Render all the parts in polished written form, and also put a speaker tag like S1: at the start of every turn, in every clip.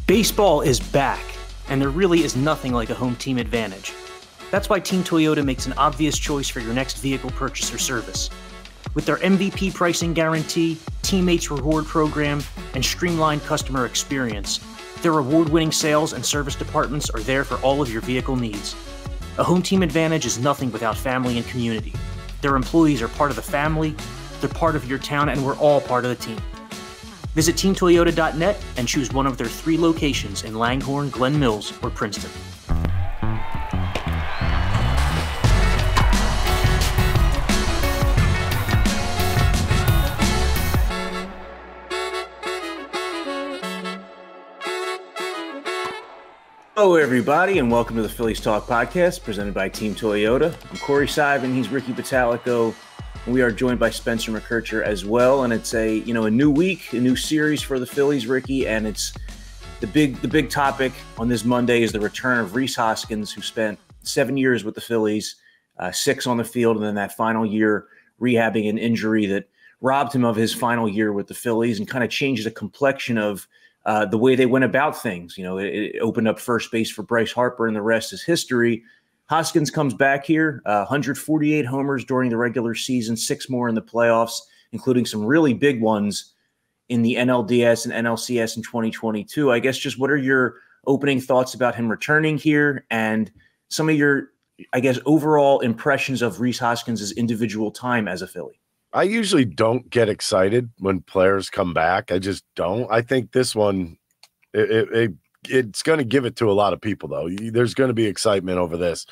S1: Baseball is back, and there really is nothing like a home team advantage. That's why Team Toyota makes an obvious choice for your next vehicle purchase or service. With their MVP pricing guarantee, teammates reward program, and streamlined customer experience, their award-winning sales and service departments are there for all of your vehicle needs. A home team advantage is nothing without family and community. Their employees are part of the family, they're part of your town, and we're all part of the team. Visit teamtoyota.net and choose one of their 3 locations in Langhorne, Glen Mills, or Princeton. Hello, everybody, and welcome to the Phillies Talk Podcast, presented by Team Toyota. I'm Corey Seibin, he's Ricky Batalico. We are joined by Spencer McKercher as well, and it's a new week, a new series for the Phillies, Ricky, and it's the big topic on this Monday is the return of Rhys Hoskins, who spent 7 years with the Phillies, 6 on the field, and then that final year rehabbing an injury that robbed him of his final year with the Phillies and kind of changed the complexion of the way they went about things. It opened up first base for Bryce Harper, and the rest is history. Hoskins comes back here, 148 homers during the regular season, 6 more in the playoffs, including some really big ones in the NLDS and NLCS in 2022. I guess just what are your opening thoughts about him returning here and some of your, overall impressions of Rhys Hoskins' individual time as a Philly?
S2: I usually don't get excited when players come back. I just don't. I think this one, it's going to give it to a lot of people, though. There's going to be excitement over this.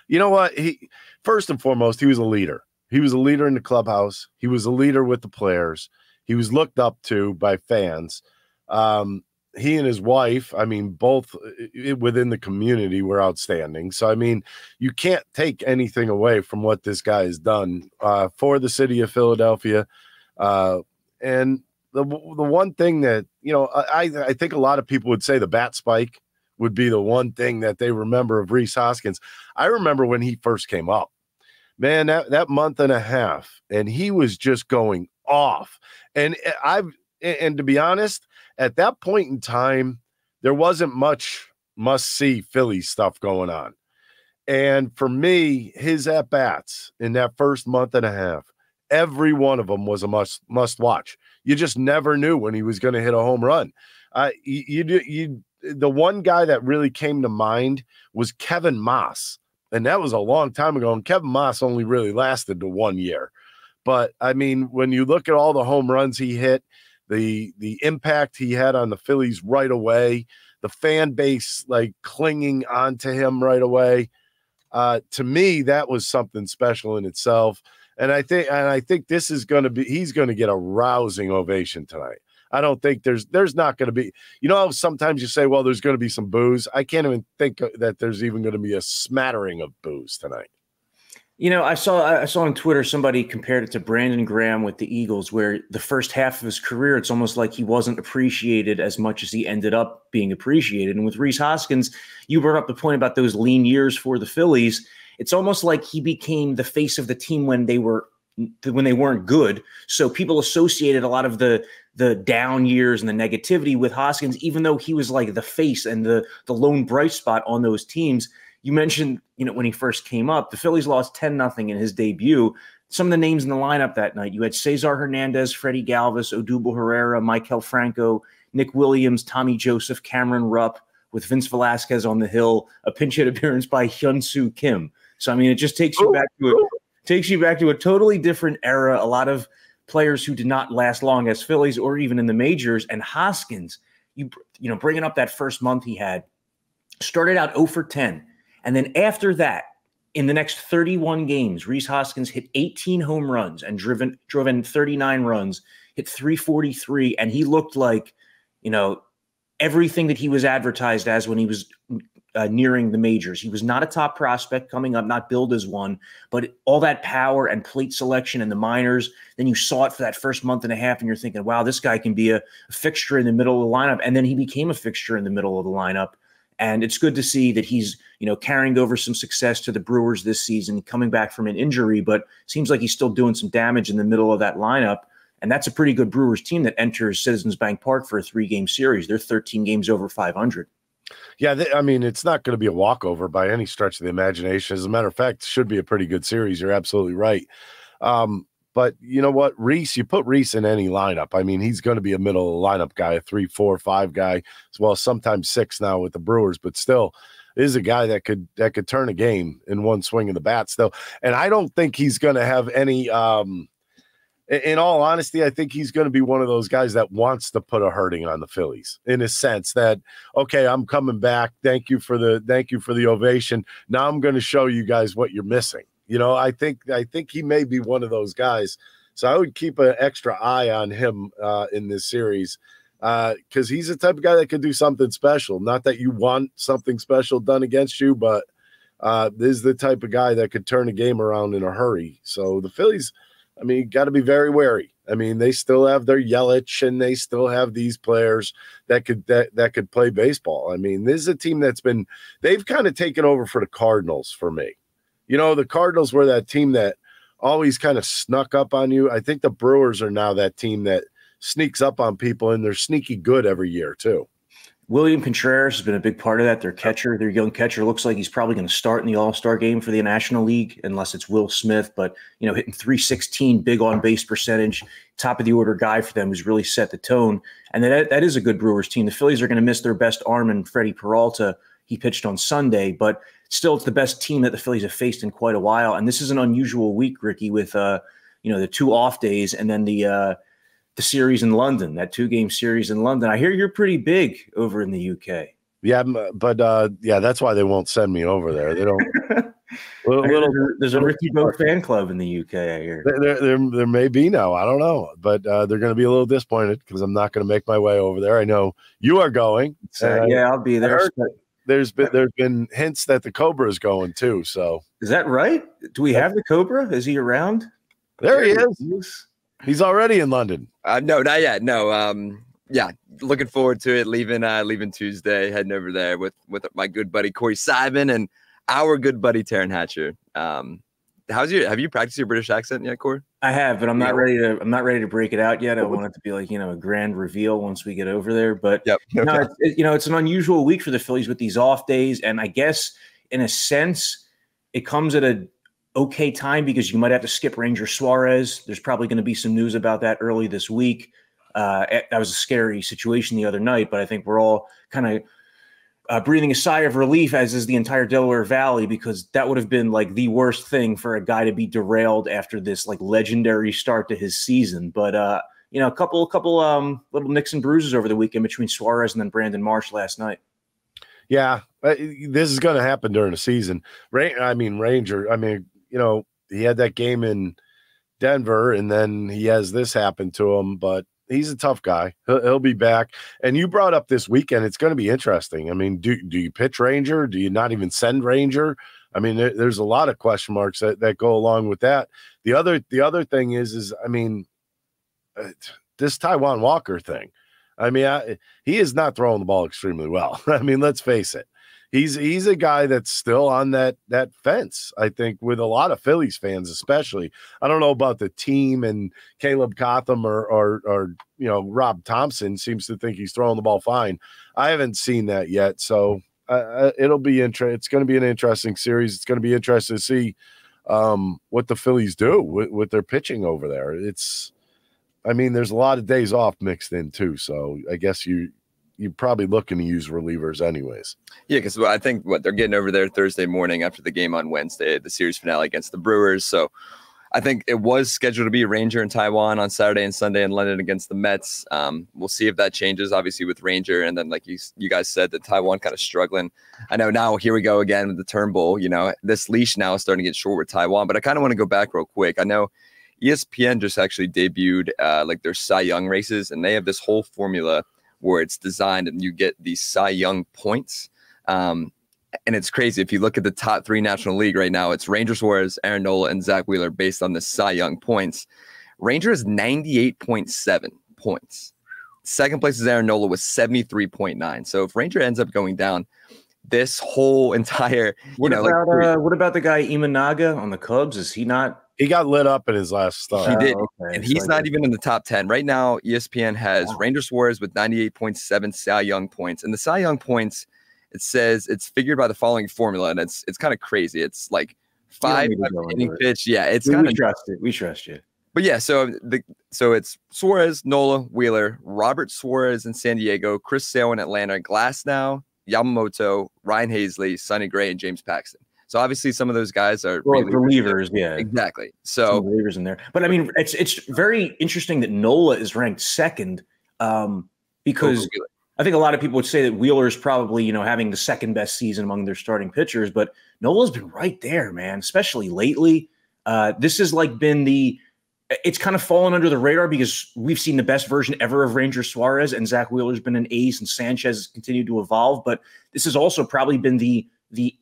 S2: You know what? First and foremost, he was a leader. He was a leader in the clubhouse. He was a leader with the players. He was looked up to by fans. He and his wife, both within the community were outstanding. So, you can't take anything away from what this guy has done for the city of Philadelphia. And the one thing that, I think a lot of people would say the bat spike would be the one thing that they remember of Rhys Hoskins. I remember when he first came up, man, that month and a half, and he was just going off. And to be honest, at that point in time, there wasn't much must-see Phillies stuff going on. And for me, his at-bats in that first month and a half, every one of them was a must-watch. You just never knew when he was going to hit a home run. The one guy that really came to mind was Kevin Moss, and that was a long time ago, and Kevin Moss only really lasted to 1 year. But, when you look at all the home runs he hit, the impact he had on the Phillies right away, the fan base clinging onto him right away, to me, that was something special in itself. And I think this is going to be, he's going to get a rousing ovation tonight. I don't think there's not going to be, sometimes you say, well, there's going to be some boos. I can't even think that there's even going to be a smattering of boos tonight.
S1: I saw on Twitter somebody compared it to Brandon Graham with the Eagles, where the first half of his career, it's almost like he wasn't appreciated as much as he ended up being appreciated. And with Rhys Hoskins, you brought up the point about those lean years for the Phillies. It's almost like he became the face of the team when they weren't good. So people associated a lot of the down years and the negativity with Hoskins, even though he was like the face and the lone bright spot on those teams. You mentioned, when he first came up, the Phillies lost 10-0 in his debut. Some of the names in the lineup that night, you had Cesar Hernandez, Freddie Galvis, Odubel Herrera, Maikel Franco, Nick Williams, Tommy Joseph, Cameron Rupp, with Vince Velasquez on the hill, a pinch hit appearance by Hyun-Soo Kim. So, it just takes you back to a totally different era. A lot of players who did not last long as Phillies or even in the majors. And Hoskins, bringing up that first month he had, started out 0 for 10. And then after that, in the next 31 games, Rhys Hoskins hit 18 home runs and drove in 39 runs, hit 343, and he looked like, everything that he was advertised as when he was nearing the majors. He was not a top prospect coming up, not billed as one, but all that power and plate selection in the minors, then you saw it for that first month and a half, and you're thinking, wow, this guy can be a fixture in the middle of the lineup. And then he became a fixture in the middle of the lineup. And it's good to see that he's, carrying over some success to the Brewers this season, coming back from an injury, but seems like he's still doing some damage in the middle of that lineup. And that's a pretty good Brewers team that enters Citizens Bank Park for a 3-game series. They're 13 games over 500.
S2: Yeah, I mean, it's not going to be a walkover by any stretch of the imagination. As a matter of fact, it should be a pretty good series. You're absolutely right. But you know what, Rhys, you put Rhys in any lineup. I mean, he's going to be a middle lineup guy, a 3, 4, 5 guy, as well as sometimes 6 now with the Brewers, but still is a guy that could turn a game in one swing of the bat still. And I don't think he's going to have any in all honesty, I think he's going to be one of those guys that wants to put a hurting on the Phillies in a sense that, okay, I'm coming back. Thank you for the ovation. Now I'm going to show you guys what you're missing. You know, I think he may be one of those guys. So I would keep an extra eye on him in this series because he's the type of guy that could do something special. Not that you want something special done against you, but this is the type of guy that could turn a game around in a hurry. So the Phillies, I mean, got to be very wary. I mean, they still have their Yelich and they still have these players that could play baseball. I mean, this is a team they've kind of taken over for the Cardinals for me. You know, the Cardinals were that team that always kind of snuck up on you. I think the Brewers are now that team that sneaks up on people, and they're sneaky good every year too.
S1: William Contreras has been a big part of that. Their catcher, their young catcher, looks like he's probably going to start in the All-Star game for the National League, unless it's Will Smith. But, you know, hitting .316, big on-base percentage, top of the order guy for them who's really set the tone. And that is a good Brewers team. The Phillies are going to miss their best arm in Freddie Peralta. He pitched on Sunday, but still it's the best team that the Phillies have faced in quite a while. And this is an unusual week, Ricky, with, the 2 off days and then the series in London, that 2-game series in London. I hear you're pretty big over in the UK.
S2: Yeah, but that's why they won't send me over there. They don't.
S1: There's a Ricky Bo fan club in the UK. I hear
S2: there may be now. I don't know, but they're going to be a little disappointed because I'm not going to make my way over there. I know you are going.
S1: Yeah, I'll be there.
S2: There's been hints that the Cobra is going too. So
S1: is that right? Do we have the Cobra? Is he around?
S2: There he is. He's already in London.
S3: No, not yet. No. Yeah, looking forward to it. Leaving Tuesday, heading over there with my good buddy Corey Simon and our good buddy Taryn Hatcher. Have you practiced your British accent yet, Corey?
S1: I have, but I'm not ready to break it out yet. I want it to be like, a grand reveal once we get over there. But
S3: yep. Okay.
S1: It's an unusual week for the Phillies with these off days, and I guess in a sense, it comes at a okay time because you might have to skip Ranger Suarez. There's probably going to be some news about that early this week. That was a scary situation the other night, but I think we're all kind of breathing a sigh of relief, as is the entire Delaware Valley, because that would have been like the worst thing for a guy to be derailed after this like legendary start to his season. But a couple little nicks and bruises over the weekend between Suarez and then Brandon Marsh last night.
S2: Yeah, this is going to happen during the season. Ranger. He had that game in Denver, and then he has this happen to him, but he's a tough guy. He'll be back. And you brought up this weekend. It's going to be interesting. I mean, do you pitch Ranger? Do you not even send Ranger? I mean, there's a lot of question marks that go along with that. The other thing is this Taijuan Walker thing. I mean, he is not throwing the ball extremely well. I mean, let's face it. He's a guy that's still on that fence, I think, with a lot of Phillies fans, especially. I don't know about the team and Caleb Cotham or Rob Thompson seems to think he's throwing the ball fine. I haven't seen that yet, so it'll be it's going to be an interesting series. It's going to be interesting to see what the Phillies do with their pitching over there. There's a lot of days off mixed in too, so I guess you're probably looking to use relievers anyways.
S3: Yeah, because I think they're getting over there Thursday morning after the game on Wednesday, the series finale against the Brewers. So I think it was scheduled to be Ranger and Taijuan on Saturday and Sunday in London against the Mets. We'll see if that changes, obviously, with Ranger. And then, like you guys said, that Taijuan kind of struggling. I know now here we go again with the Turnbull. This leash now is starting to get short with Taijuan. But I kind of want to go back real quick. I know ESPN just actually debuted their Cy Young races, and they have this whole formula where it's designed and you get these Cy Young points. And it's crazy. If you look at the top 3 National League right now, it's Ranger Suarez, Aaron Nola, and Zach Wheeler based on the Cy Young points. Ranger is 98.7 points. Second place is Aaron Nola with 73.9. So if Ranger ends up going down, this whole entire,
S1: what about the guy Imanaga on the Cubs? Is he not
S2: He got lit up in his last start.
S3: He did,
S1: okay.
S3: and he's not even in the top 10 right now. ESPN has Ranger Suarez with 98.7 Cy Young points, and the Cy Young points, it says it's figured by the following formula, and it's kind of crazy. It's like 5 inning pitch. Yeah, it's kind of
S1: we trust you.
S3: But yeah, so it's Suarez, Nola, Wheeler, Robert Suarez in San Diego, Chris Sale in Atlanta, Glasnow, Yamamoto, Ryan Hazley, Sonny Gray, and James Paxton. So obviously some of those guys are
S1: relievers. Yeah,
S3: exactly. So
S1: relievers in there. But I mean, it's very interesting that Nola is ranked second because I think a lot of people would say that Wheeler is probably, having the second best season among their starting pitchers, but Nola's been right there, man, especially lately. This has it's kind of fallen under the radar because we've seen the best version ever of Ranger Suarez, and Zach Wheeler's been an ace, and Sanchez has continued to evolve. But this has also probably been the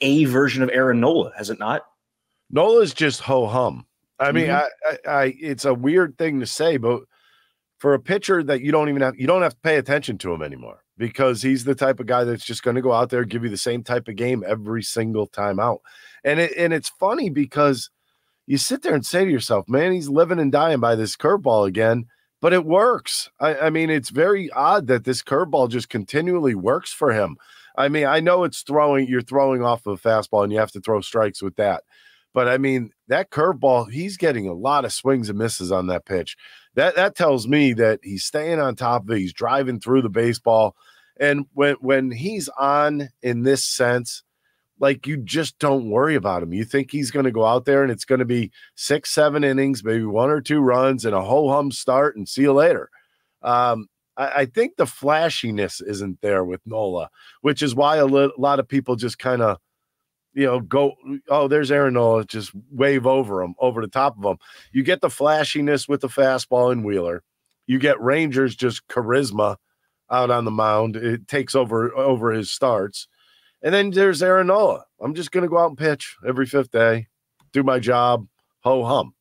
S1: A version of Aaron Nola, has it not?
S2: Nola's just ho-hum. I mean, it's a weird thing to say, but for a pitcher that you don't have to pay attention to him anymore because he's the type of guy that's just going to go out there and give you the same type of game every single time out. And it's funny because you sit there and say to yourself, man, he's living and dying by this curveball again, but it works. I mean, it's very odd that this curveball just continually works for him. I mean, I know you're throwing off of a fastball and you have to throw strikes with that. But I mean, that curveball, he's getting a lot of swings and misses on that pitch. That tells me that he's staying on top of it. He's driving through the baseball. And when he's on in this sense, like you just don't worry about him. You think he's going to go out there and it's going to be 6-7 innings, maybe 1 or 2 runs and a ho-hum start and see you later. I think the flashiness isn't there with Nola, which is why a lot of people just kind of, go, oh, there's Aaron Nola, just wave over the top of him. You get the flashiness with the fastball and Wheeler. You get Rangers just charisma out on the mound. It takes over his starts. And then there's Aaron Nola. I'm just going to go out and pitch every 5th day, do my job, ho-hum.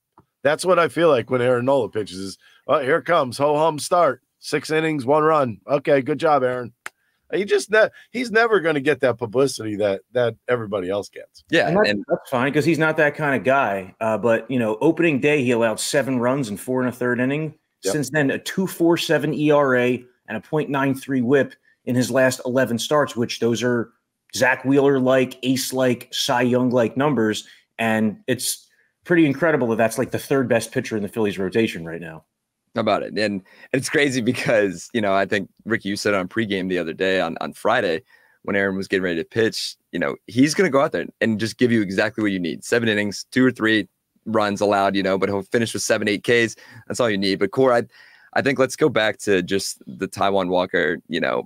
S2: That's what I feel like when Aaron Nola pitches is, oh, here it comes, ho-hum start, 6 innings, 1 run. Okay, good job, Aaron. He's never going to get that publicity that everybody else gets.
S3: Yeah,
S1: and that's fine because he's not that kind of guy. But opening day he allowed 7 runs in 4 1/3 inning. Yep. Since then, a 2.47 ERA and a .93 WHIP in his last 11 starts, which those are Zach Wheeler-like, ace-like, Cy Young-like numbers, and it's pretty incredible that's like the 3rd best pitcher in the Phillies rotation right now.
S3: About it. And it's crazy because, I think, Ricky, you said on pregame the other day on Friday when Aaron was getting ready to pitch, he's going to go out there and just give you exactly what you need. 7 innings, 2 or 3 runs allowed, but he'll finish with 7-8 Ks. That's all you need. But Core, I think let's go back to just the Taijuan Walker,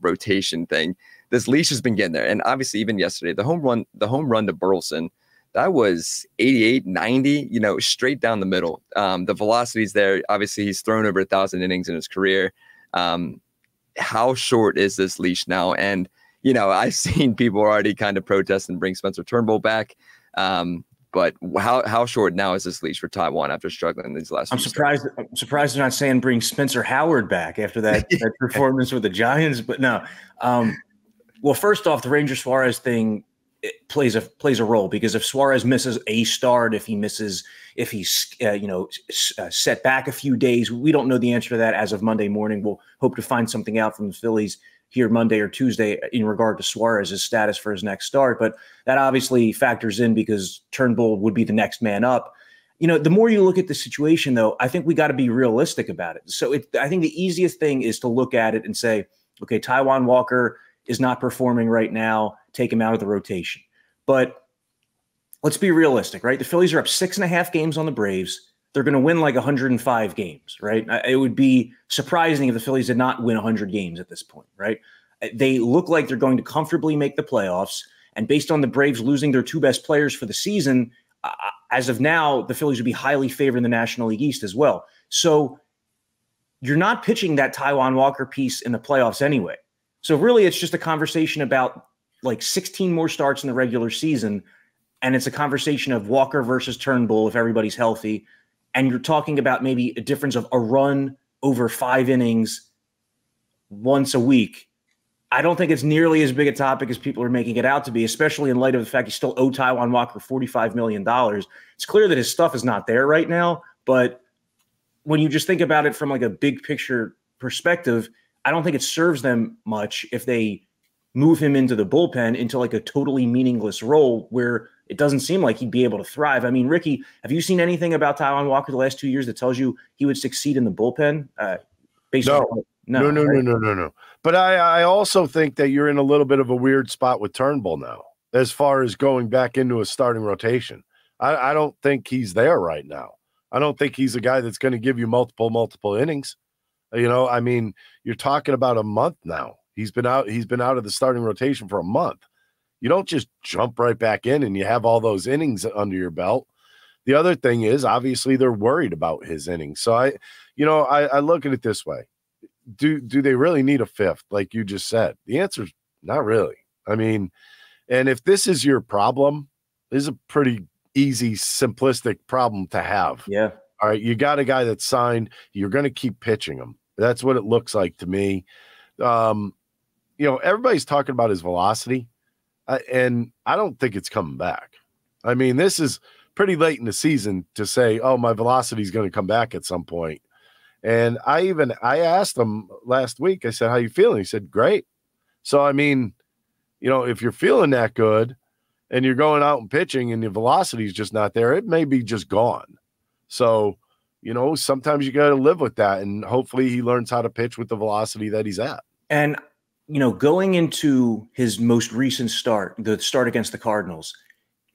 S3: rotation thing. This leash has been getting there. And obviously even yesterday, the home run to Burleson, that was 88, 90, straight down the middle. The velocity's there. Obviously, he's thrown over 1,000 innings in his career. How short is this leash now? And, I've seen people already kind of protest and bring Spencer Turnbull back. But how short now is this leash for Taijuan after struggling these last
S1: I'm surprised they're not saying bring Spencer Howard back after that performance with the Giants. But no. Well, first off, the Ranger Suarez thing, it plays a role because if Suarez misses a start, if he's set back a few days, we don't know the answer to that as of Monday morning. We'll hope to find something out from the Phillies here Monday or Tuesday in regard to Suarez's status for his next start. But that obviously factors in because Turnbull would be the next man up. The more you look at the situation, though, I think we got to be realistic about it. So I think the easiest thing is to look at it and say, okay, Taijuan Walker is not performing right now. Take him out of the rotation. But let's be realistic, right? The Phillies are up 6.5 games on the Braves. They're going to win like 105 games, right? It would be surprising if the Phillies did not win 100 games at this point, right? They look like they're going to comfortably make the playoffs. And based on the Braves losing their 2 best players for the season, as of now, the Phillies would be highly favored in the National League East as well. So you're not pitching that Taijuan Walker piece in the playoffs anyway. So really, it's just a conversation about like 16 more starts in the regular season, and it's a conversation of Walker versus Turnbull if everybody's healthy, and you're talking about maybe a difference of a run over 5 innings once a week. I don't think it's nearly as big a topic as people are making it out to be, especially in light of the fact he still owed Taijuan Walker $45 million. It's clear that his stuff is not there right now, but when you just think about it from like a big picture perspective, I don't think it serves them much if they move him into the bullpen into like a totally meaningless role where it doesn't seem like he'd be able to thrive. I mean, Ricky, have you seen anything about Taijuan Walker the last 2 years that tells you he would succeed in the bullpen?
S2: No. But I also think that you're in a little bit of a weird spot with Turnbull now, as far as going back into a starting rotation. I don't think he's there right now. I don't think he's a guy that's going to give you multiple innings. I mean, you're talking about a month now. He's been out of the starting rotation for a month. You don't just jump right back in and you have all those innings under your belt. The other thing is, obviously, they're worried about his innings. So I look at it this way. Do they really need a fifth, like you just said? The answer is not really. I mean, and if this is your problem, this is a pretty easy, simplistic problem to have.
S1: Yeah.
S2: All right, you got a guy that's signed. You're going to keep pitching him. That's what it looks like to me. Everybody's talking about his velocity, and I don't think it's coming back. I mean, this is pretty late in the season to say, oh, my velocity is going to come back at some point. And I asked him last week, I said, how you feeling? He said, great. So, I mean, if you're feeling that good and you're going out and pitching and your velocity is just not there, it may be just gone. So, sometimes you got to live with that. And hopefully he learns how to pitch with the velocity that he's at.
S1: And, going into his most recent start, the start against the Cardinals,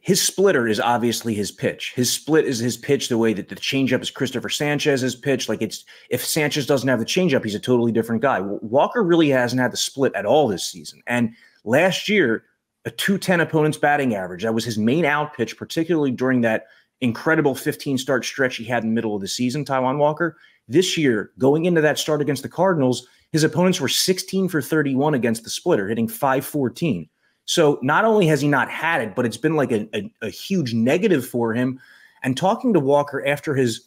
S1: his splitter is obviously his pitch. His split is his pitch the way that the changeup is Christopher Sanchez's pitch. Like if Sanchez doesn't have the changeup, he's a totally different guy. Walker really hasn't had the split at all this season. And last year, a 210 opponent's batting average, that was his main out pitch, particularly during that incredible 15-start stretch he had in the middle of the season, Taijuan Walker. This year, going into that start against the Cardinals, his opponents were 16 for 31 against the splitter, hitting .514. So not only has he not had it, but it's been like a huge negative for him. And talking to Walker after his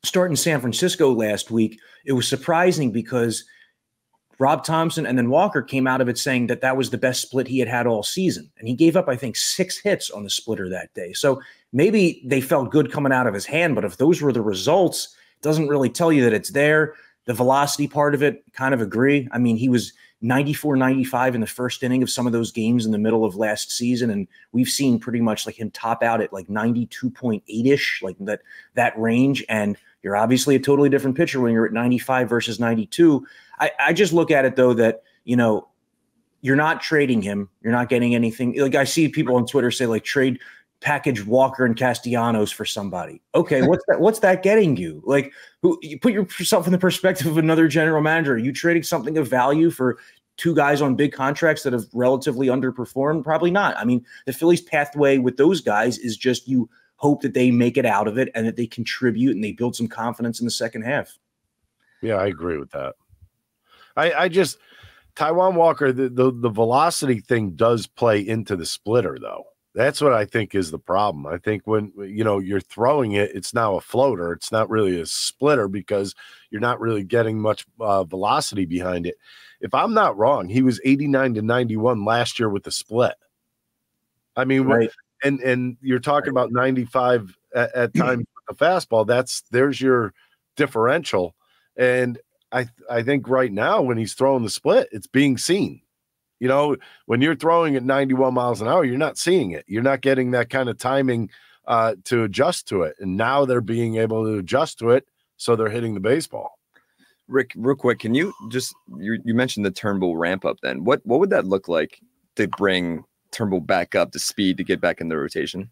S1: start in San Francisco last week, it was surprising because Rob Thompson and then Walker came out of it saying that was the best split he had all season. And he gave up, I think, 6 hits on the splitter that day. So maybe they felt good coming out of his hand, but if those were the results, it doesn't really tell you that it's there. The velocity part of it, kind of agree. I mean, he was 94, 95 in the first inning of some of those games in the middle of last season. And we've seen pretty much like him top out at like 92.8-ish, like that range. And you're obviously a totally different pitcher when you're at 95 versus 92. I just look at it, though, that, you're not trading him. You're not getting anything. Like I see people on Twitter say like trade package Walker and Castellanos for somebody. Okay, what's that getting you? Like, you put yourself in the perspective of another general manager. Are you trading something of value for 2 guys on big contracts that have relatively underperformed? Probably not. I mean, the Phillies' pathway with those guys is just you hope that they make it out of it and that they contribute and they build some confidence in the second half.
S2: Yeah, I agree with that. I just Taijuan Walker, the velocity thing does play into the splitter, though. That's what I think is the problem. I think when, you're throwing it, it's now a floater. It's not really a splitter because you're not really getting much velocity behind it. If I'm not wrong, he was 89 to 91 last year with the split. I mean, right. And you're talking about 95 at times with the fastball. There's your differential. And I think right now when he's throwing the split, it's being seen. When you're throwing at 91 miles an hour, you're not seeing it. You're not getting that kind of timing to adjust to it. And now they're being able to adjust to it, so they're hitting the baseball.
S3: Rick, real quick, can you just you mentioned the Turnbull ramp up then. What would that look like to bring Turnbull back up to speed to get back in the rotation?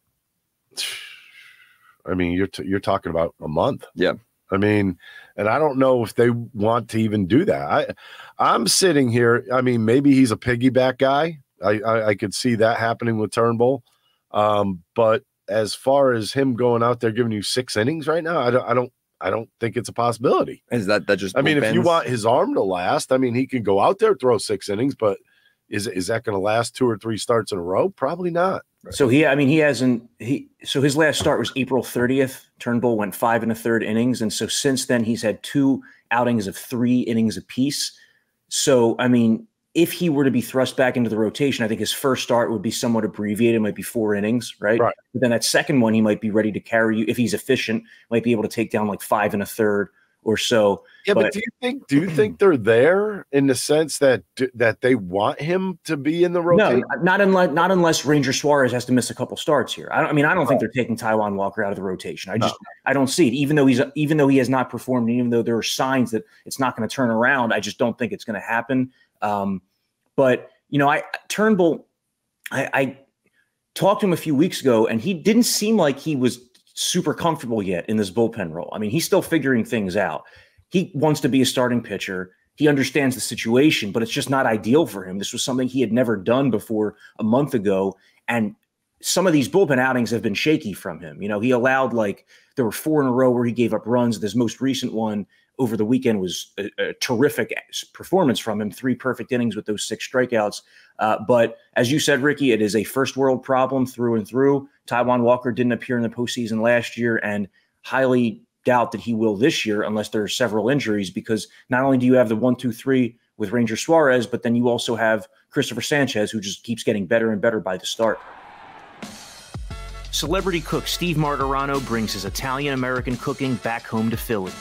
S2: I mean, you're talking about a month.
S3: Yeah.
S2: I mean, and I don't know if they want to even do that. I'm sitting here. I mean, maybe he's a piggyback guy. I could see that happening with Turnbull. But as far as him going out there giving you 6 innings right now, I don't think it's a possibility.
S3: Is that just?
S2: I mean, if you want his arm to last, I mean, he can go out there, throw 6 innings, but is that going to last 2 or 3 starts in a row? Probably not.
S1: So so his last start was April 30th. Turnbull went 5 1/3 innings. And so since then he's had 2 outings of 3 innings apiece. So, I mean, if he were to be thrust back into the rotation, I think his first start would be somewhat abbreviated. It might be 4 innings, right? But then that second one, he might be ready to carry you. If he's efficient, might be able to take down like 5 1/3 or so.
S2: Yeah, but do you think they're there in the sense that they want him to be in the rotation?
S1: No, not unless Ranger Suarez has to miss a couple starts here. I don't think they're taking Taijuan Walker out of the rotation. I don't see it. Even though he has not performed, and even though there are signs that it's not going to turn around, I just don't think it's going to happen. But Turnbull, I talked to him a few weeks ago, and he didn't seem like he was super comfortable yet in this bullpen role. I mean, he's still figuring things out. He wants to be a starting pitcher. He understands the situation, but it's just not ideal for him. This was something he had never done before a month ago. And some of these bullpen outings have been shaky from him. He allowed there were 4 in a row where he gave up runs. This most recent one over the weekend was a terrific performance from him. 3 perfect innings with those 6 strikeouts. But as you said, Ricky, it is a first world problem through and through. Taijuan Walker didn't appear in the postseason last year, and highly doubt that he will this year unless there are several injuries, because not only do you have the 1-2-3 with Ranger Suarez, but then you also have Christopher Sanchez, who just keeps getting better and better by the start. Celebrity cook Steve Martirano brings his Italian-American cooking back home to Philly.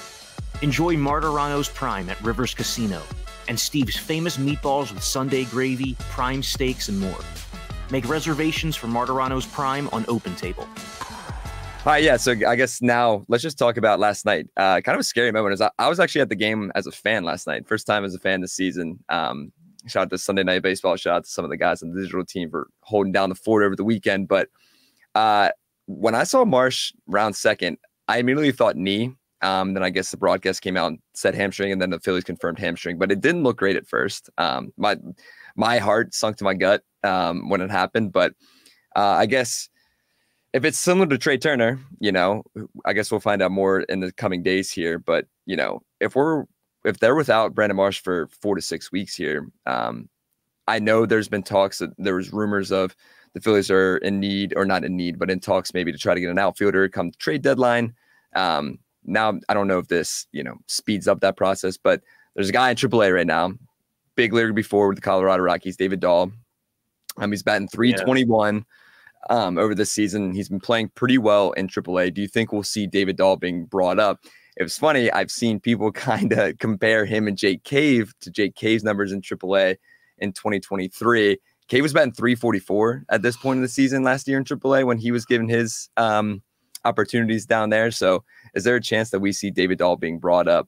S1: Enjoy Martirano's Prime at Rivers Casino and Steve's famous meatballs with Sunday gravy, prime steaks, and more. Make reservations for Martirano's Prime on OpenTable.
S3: All right, yeah, so I guess now let's just talk about last night. Kind of a scary moment. I was actually at the game as a fan last night. First time as a fan this season. Shout out to Sunday Night Baseball. Shout out to some of the guys on the digital team for holding down the fort over the weekend. But when I saw Marsh round second, I immediately thought knee. Then I guess the broadcast came out and said hamstring, and then the Phillies confirmed hamstring. But it didn't look great at first. My heart sunk to my gut when it happened. But I guess if it's similar to Trey Turner, I guess we'll find out more in the coming days here. But if they're without Brandon Marsh for 4 to 6 weeks here, I know there's been talks that there was rumors of the Phillies are in need, or not in need, but in talks maybe to try to get an outfielder come trade deadline. Now, I don't know if this, speeds up that process, but there's a guy in AAA right now, big league before with the Colorado Rockies, David Dahl. He's batting .321 over this season. He's been playing pretty well in AAA. Do you think we'll see David Dahl being brought up? It's funny, I've seen people kind of compare him and Jake Cave to Jake Cave's numbers in AAA in 2023. Cave was batting .344 at this point in the season last year in AAA when he was given his opportunities down there. So is there a chance that we see David Dahl being brought up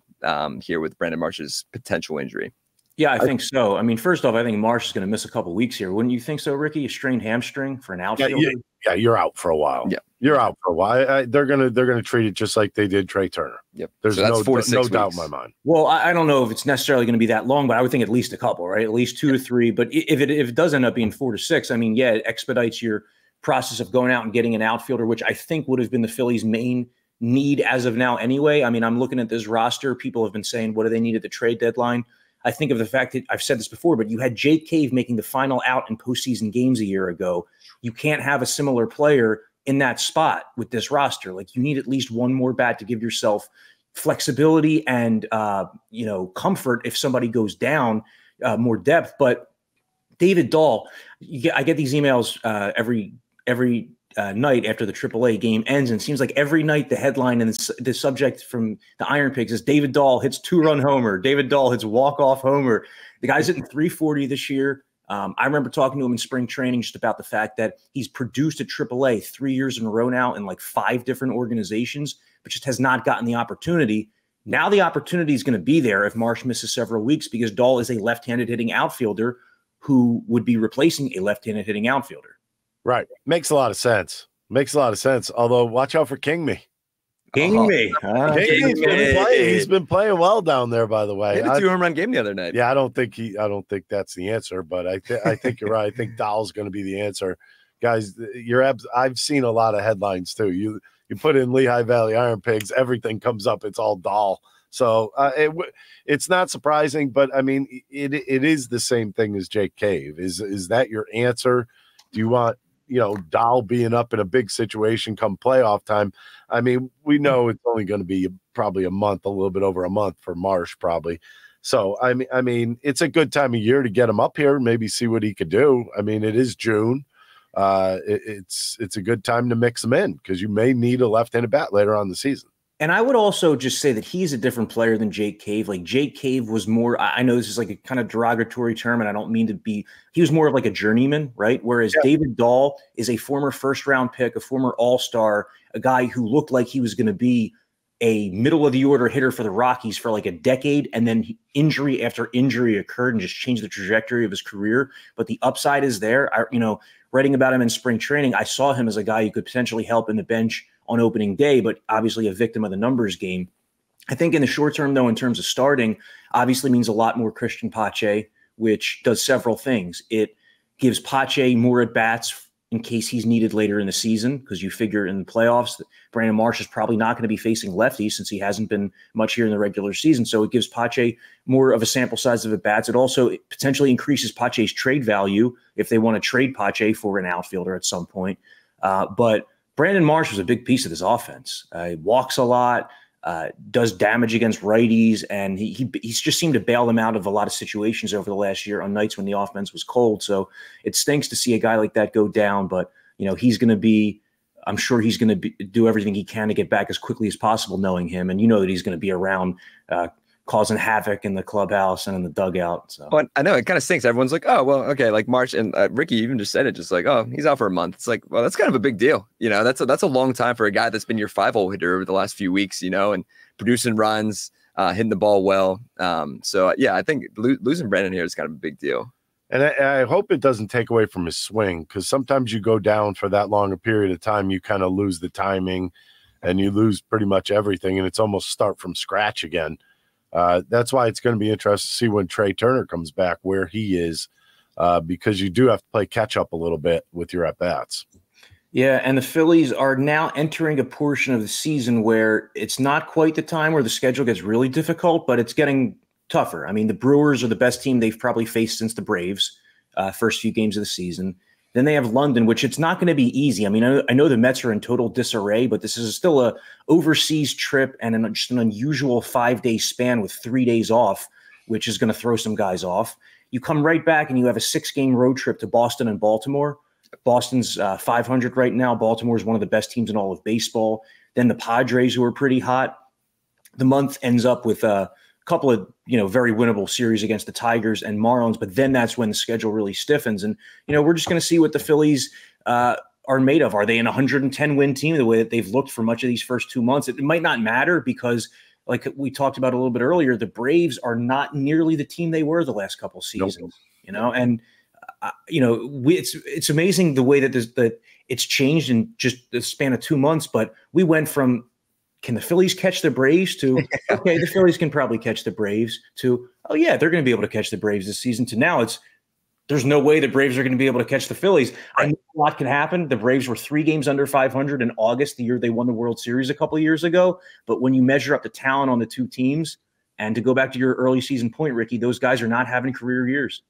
S3: here with Brandon Marsh's potential injury?
S1: Yeah, I think so. I mean, first off, I think Marsh is going to miss a couple weeks here. Wouldn't you think so, Ricky? A strained hamstring for an outfielder?
S2: Yeah, you're out for a while. Yeah, you're out for a while. They're gonna treat it just like they did Trey Turner.
S3: Yep.
S2: There's no doubt in my mind.
S1: Well, I don't know if it's necessarily going to be that long, but I would think at least a couple, right? At least 2 to 3. But if it does end up being 4 to 6, I mean, yeah, it expedites your process of going out and getting an outfielder, which I think would have been the Phillies' main need as of now anyway. I mean, I'm looking at this roster. People have been saying, what do they need at the trade deadline? I think of the fact that I've said this before, but you had Jake Cave making the final out in postseason games a year ago. You can't have a similar player in that spot with this roster. Like, you need at least one more bat to give yourself flexibility and, comfort if somebody goes down, more depth. But David Dahl, I get these emails every night after the AAA game ends, and it seems like every night the headline and the subject from the Iron Pigs is David Dahl hits 2-run homer. David Dahl hits walk-off homer. The guy's hitting .340 this year. I remember talking to him in spring training just about the fact that he's produced at AAA 3 years in a row now in like 5 different organizations, but just has not gotten the opportunity. Now the opportunity is going to be there if Marsh misses several weeks, because Dahl is a left-handed hitting outfielder who would be replacing a left-handed hitting outfielder.
S2: Right. Makes a lot of sense. Although, watch out for Kingme. He's been playing well down there, by the way.
S3: He had a 2-home-run game the other night.
S2: Yeah, I don't think that's the answer, but I think you're right. I think Dahl's going to be the answer. Guys, I've seen a lot of headlines too. You put in Lehigh Valley Iron Pigs, everything comes up. It's all Dahl. So it's not surprising, but I mean, it is the same thing as Jake Cave. Is that your answer? Do you want Dahl being up in a big situation come playoff time? I mean, we know it's only going to be probably a month, a little bit over a month for Marsh probably. So I mean, it's a good time of year to get him up here and maybe see what he could do. I mean, it is June. It's a good time to mix him in because you may need a left-handed bat later on in the season.
S1: And I would also just say that he's a different player than Jake Cave. Like Jake Cave was more, I know this is like a kind of derogatory term, and I don't mean to be, he was more of like a journeyman, right? Whereas David Dahl is a former first-round pick, a former all-star, a guy who looked like he was going to be a middle-of-the-order hitter for the Rockies for like a decade, and then injury after injury occurred and just changed the trajectory of his career. But the upside is there. Writing about him in spring training, I saw him as a guy who could potentially help in the bench on opening day, but obviously a victim of the numbers game. I think in the short term, though, in terms of starting, obviously means a lot more Christian Pache, which does several things. It gives Pache more at-bats in case he's needed later in the season, because you figure in the playoffs that Brandon Marsh is probably not going to be facing lefties since he hasn't been much here in the regular season. So it gives Pache more of a sample size of at-bats. It also potentially increases Pache's trade value if they want to trade Pache for an outfielder at some point. But Brandon Marsh was a big piece of this offense. He walks a lot, does damage against righties, and he's just seemed to bail them out of a lot of situations over the last year on nights when the offense was cold. So it stinks to see a guy like that go down, but he's going to be, I'm sure he's going to do everything he can to get back as quickly as possible, knowing him, and that he's going to be around causing havoc in the clubhouse and in the dugout. So
S3: well, I know it kind of stinks. Everyone's like, oh, well, okay. Like Marsh and Ricky even just said it, just like, oh, he's out for a month. It's like, well, that's kind of a big deal. That's a long time for a guy that's been your 5-hole hitter over the last few weeks, and producing runs, hitting the ball well. So yeah, I think losing Brandon here is kind of a big deal.
S2: And I hope it doesn't take away from his swing, because sometimes you go down for that long a period of time, you kind of lose the timing and you lose pretty much everything, and it's almost start from scratch again. That's why it's going to be interesting to see when Trey Turner comes back where he is, because you do have to play catch up a little bit with your at-bats.
S1: Yeah, and the Phillies are now entering a portion of the season where it's not quite the time where the schedule gets really difficult, but it's getting tougher. I mean, the Brewers are the best team they've probably faced since the Braves, first few games of the season. Then they have London, which it's not going to be easy. I mean, I know the Mets are in total disarray, but this is still a overseas trip and just an unusual 5-day span with 3 days off, which is going to throw some guys off. You come right back and you have a 6-game road trip to Boston and Baltimore. Boston's 500 right now. Baltimore is one of the best teams in all of baseball. Then the Padres, who are pretty hot. The month ends up with a couple of very winnable series against the Tigers and Marlins, but then that's when the schedule really stiffens. And we're just going to see what the Phillies are made of. Are they an 110-win team the way that they've looked for much of these first 2 months? It might not matter because, like we talked about a little bit earlier, the Braves are not nearly the team they were the last couple seasons. Nope. And it's amazing the way that it's changed in just the span of 2 months. But we went from, can the Phillies catch the Braves to, okay, the Phillies can probably catch the Braves to, oh yeah, they're going to be able to catch the Braves this season, to now there's no way the Braves are going to be able to catch the Phillies. Right. I know a lot can happen. The Braves were 3 games under 500 in August, the year they won the World Series a couple of years ago. But when you measure up the talent on the two teams, and to go back to your early season point, Ricky, those guys are not having career years.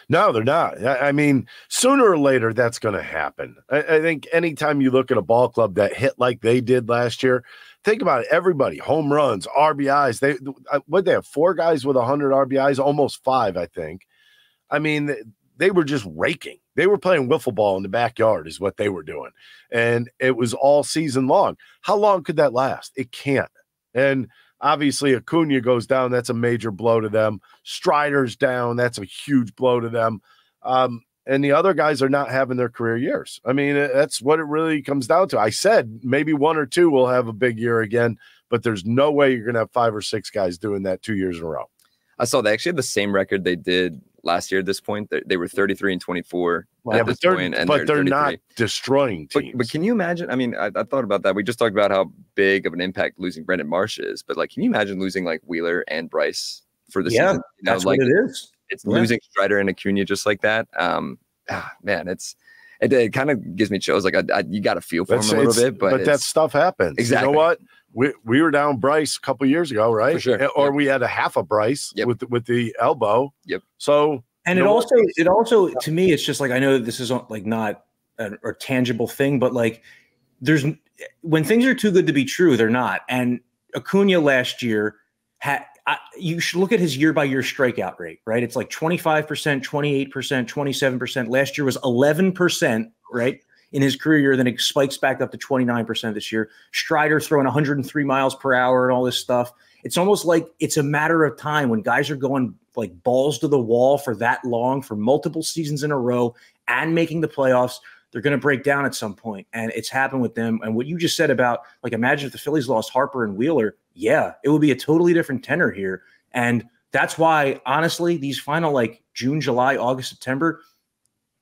S2: No, they're not. I mean, sooner or later, that's going to happen. I think anytime you look at a ball club that hit like they did last year, think about it. Everybody, home runs, RBIs. They have 4 guys with 100 RBIs, almost 5, I think. I mean, they were just raking. They were playing wiffle ball in the backyard is what they were doing. And it was all season long. How long could that last? It can't. And obviously, Acuna goes down. That's a major blow to them. Strider's down. That's a huge blow to them. And the other guys are not having their career years. I mean, that's what it really comes down to. I said maybe 1 or 2 will have a big year again, but there's no way you're going to have 5 or 6 guys doing that 2 years in a row.
S3: I saw they actually had the same record they did last year at this point. They were 33-24 at this point.
S2: But they're not destroying teams.
S3: But can you imagine? I mean, I thought about that. We just talked about how big of an impact losing Brandon Marsh is. But, can you imagine losing, Wheeler and Bryce for the season?
S1: That's what it is.
S3: It's losing Strider and Acuna just like that. Man, it kind of gives me chills. You got to feel for him a little bit. But
S2: that stuff happens.
S3: Exactly.
S2: You know what? We were down Bryce a couple years ago, right? For
S3: sure.
S2: Or we had a half a Bryce with the elbow.
S3: Yep.
S2: So,
S1: and it also to me, it's just I know this is not a tangible thing, but there's when things are too good to be true, they're not. And Acuna last year you should look at his year-by-year strikeout rate, right? It's like 25%, 28%, 27%. Last year was 11%, right, in his career year. Then it spikes back up to 29% this year. Strider throwing 103 miles per hour and all this stuff. It's almost like it's a matter of time when guys are going like balls to the wall for that long, for multiple seasons in a row and making the playoffs. They're going to break down at some point, and it's happened with them. And what you just said about, like, imagine if the Phillies lost Harper and Wheeler. Yeah, it would be a totally different tenor here. And that's why, honestly, these final, like, June, July, August, September,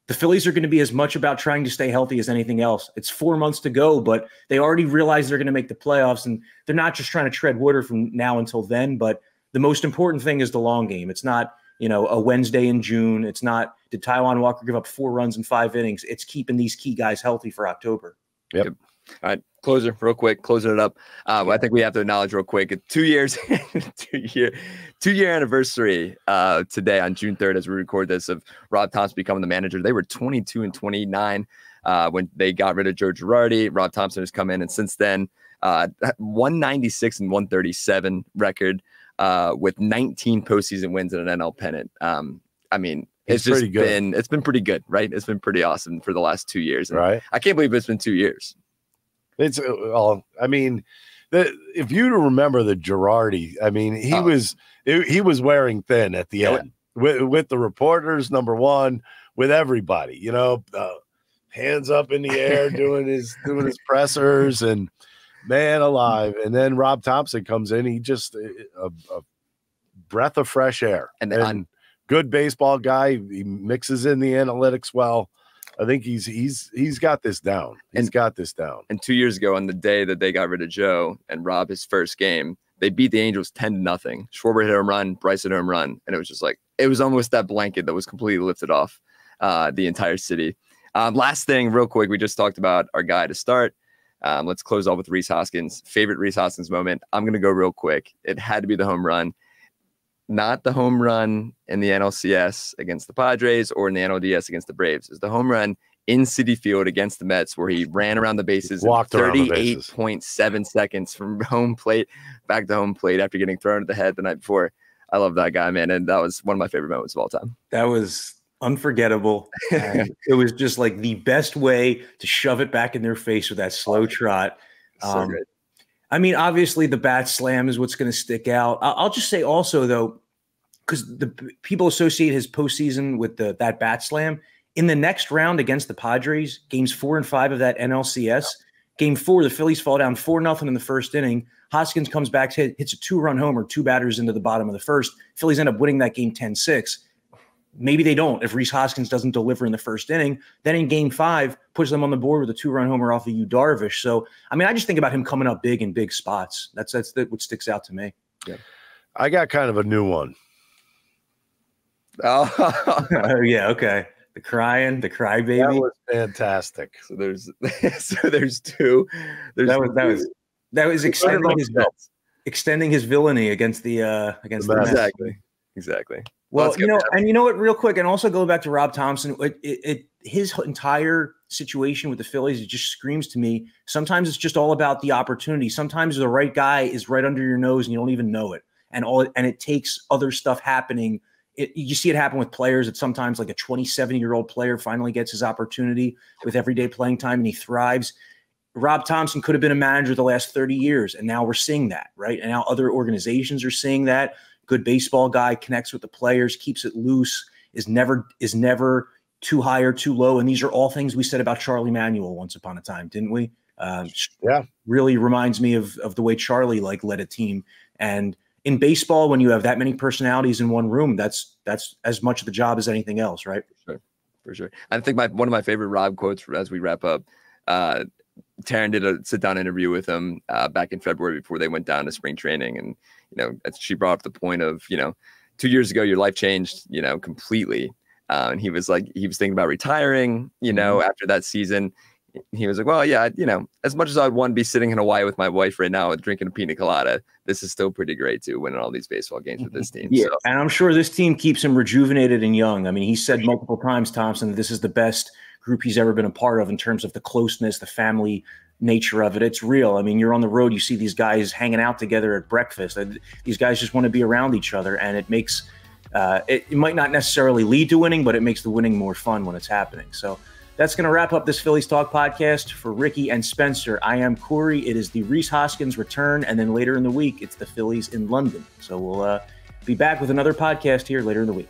S1: the Phillies are going to be as much about trying to stay healthy as anything else. It's 4 months to go, but they already realize they're going to make the playoffs, and they're not just trying to tread water from now until then. But the most important thing is the long game. It's not, a Wednesday in June. It's not, did Taijuan Walker give up 4 runs in 5 innings? It's keeping these key guys healthy for October.
S2: Yep.
S3: All right, closer, real quick, closing it up. I think we have to acknowledge real quick, 2 years, two-year anniversary today on June 3rd, as we record this, of Rob Thompson becoming the manager. They were 22-29 when they got rid of Joe Girardi. Rob Thompson has come in, and since then, 196 and 137 record with 19 postseason wins and an NL pennant. I mean, it's just it's been pretty good, right? It's been pretty awesome for the last 2 years. And
S2: right.
S3: I can't believe it's been 2 years.
S2: It's I mean, if you remember the Girardi, I mean, he was wearing thin at the end with the reporters, number one, with everybody, hands up in the air, doing his pressers, and man alive. And then Rob Thompson comes in. He just a breath of fresh air, and good baseball guy. He mixes in the analytics well. I think he's got this down. He's got this down.
S3: And 2 years ago, on the day that they got rid of Joe and Rob, his first game, they beat the Angels 10-0. Schwarber hit a home run, Bryce hit a home run, and it was just like, it was almost that blanket that was completely lifted off the entire city. Last thing, real quick, we just talked about our guy to start. Let's close off with Rhys Hoskins. Favorite Rhys Hoskins moment. I'm going to go real quick. It had to be the home run. Not the home run in the NLCS against the Padres or in the NLDS against the Braves. It's the home run in Citi Field against the Mets, where he ran around the bases in 38.7 seconds from home plate back to home plate after getting thrown to the head the night before. I love that guy, man. And that was one of my favorite moments of all time.
S1: That was unforgettable. It was just like the best way to shove it back in their face with that slow trot.
S3: So good.
S1: I mean, obviously the bat slam is what's going to stick out. I'll just say also, though, because the people associate his postseason with that bat slam. In the next round against the Padres, games 4 and 5 of that NLCS, game 4, the Phillies fall down 4-0 in the first inning. Hoskins comes back, hits a 2-run homer, 2 batters into the bottom of the first. Phillies end up winning that game 10-6. Maybe they don't if Rhys Hoskins doesn't deliver in the first inning. Then in game 5, puts them on the board with a 2-run homer off of Yu Darvish. So, I mean, I just think about him coming up big in big spots. That's what sticks out to me.
S3: Yeah.
S2: I got kind of a new one.
S1: Oh, yeah, okay. The crybaby.
S2: That was fantastic.
S3: So there's two.
S1: That was extending his villainy against the Mets.
S3: Exactly.
S1: Well, you know what, real quick, and also going back to Rob Thompson, his entire situation with the Phillies, it just screams to me. Sometimes it's just all about the opportunity. Sometimes the right guy is right under your nose and you don't even know it. And it takes other stuff happening. You see it happen with players that sometimes, like, a 27-year-old player finally gets his opportunity with everyday playing time and he thrives. Rob Thompson could have been a manager the last 30 years, and now we're seeing that, right? And now other organizations are seeing that. Good baseball guy, connects with the players, keeps it loose, is never too high or too low. And these are all things we said about Charlie Manuel once upon a time, didn't we?
S2: Yeah. Really
S1: reminds me of the way Charlie led a team. And in baseball, when you have that many personalities in one room, that's as much of the job as anything else, right?
S3: For sure. I think one of my favorite Rob quotes as we wrap up, Taryn did a sit-down interview with him back in February before they went down to spring training. And, she brought up the point of, 2 years ago, your life changed, completely. And he was thinking about retiring, after that season. He was like, well, yeah, as much as I'd want to be sitting in Hawaii with my wife right now drinking a pina colada, this is still pretty great too, winning all these baseball games with this team.
S1: Yeah, so. And I'm sure this team keeps him rejuvenated and young. I mean, he said multiple times, Thompson, that this is the best group he's ever been a part of in terms of the closeness, the family nature of it. It's real. I mean, you're on the road, you see these guys hanging out together at breakfast. These guys just want to be around each other, and it makes it might not necessarily lead to winning, but it makes the winning more fun when it's happening. So that's going to wrap up this Phillies Talk podcast. For Ricky and Spencer, I am Corey. It is the Rhys Hoskins return, and then later in the week, it's the Phillies in London. So we'll be back with another podcast here later in the week.